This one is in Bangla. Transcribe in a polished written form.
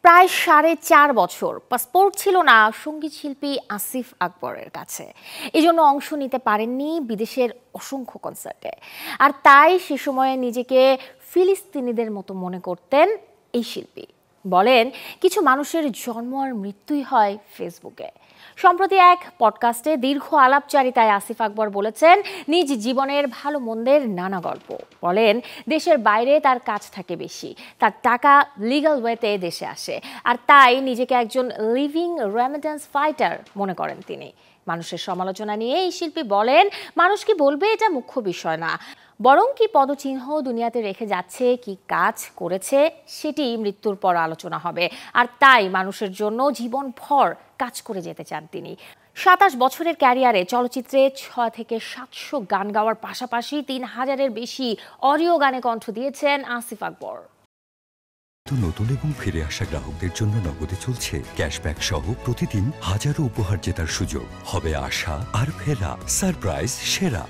প্রায় ৪.৫ বছর পাসপোর্ট ছিল না সঙ্গীত শিল্পী আসিফ আকবরের কাছে। এজন্য অংশ নিতে পারেননি বিদেশের অসংখ্য কনসার্টে। আর তাই সে সময়ে নিজেকে ফিলিস্তিনিদের মতো মনে করতেন এই শিল্পী। বলেন, কিছু মানুষের জন্ম আর মৃত্যুই হয় ফেসবুকে। সম্প্রতি এক পডকাস্টে দীর্ঘ আলাপচারিতায় আসিফ আকবর বলেছেন নিজ জীবনের ভালো মন্দের নানা গল্প। বলেন, দেশের বাইরে তার কাজ থাকে বেশি, তার টাকা লিগ্যাল ওয়েতে দেশে আসে, আর তাই নিজেকে একজন লিভিং রেমিটেন্স ফাইটার মনে করেন তিনি। মানুষের সমালোচনা নিয়ে এই শিল্পী বলেন, মানুষ কি বলবে এটা মুখ্য বিষয় না, বরং কি পদচিহ্ন দুনিয়াতে রেখে যাচ্ছে, কি কাজ করেছে সেটি মৃত্যুর পর আলোচনা হবে। আর তাই মানুষের জন্য জীবনভর কাজ করে যেতে চান তিনি। ২৭ বছরের ক্যারিয়ারে চলচ্চিত্রে ৬ থেকে ৭০০ গান গাওয়ার পাশাপাশি ৩,০০০-এর বেশি অডিও গানে কণ্ঠ দিয়েছেন আসিফ আকবর। নতুন এবং ফিরে আসা গ্রাহকদের জন্য নগদে চলছে ক্যাশব্যাক সহ প্রতিদিন হাজারো উপহার জেতার সুযোগ। হবে আশা আর ফেরা, সারপ্রাইজ সেরা।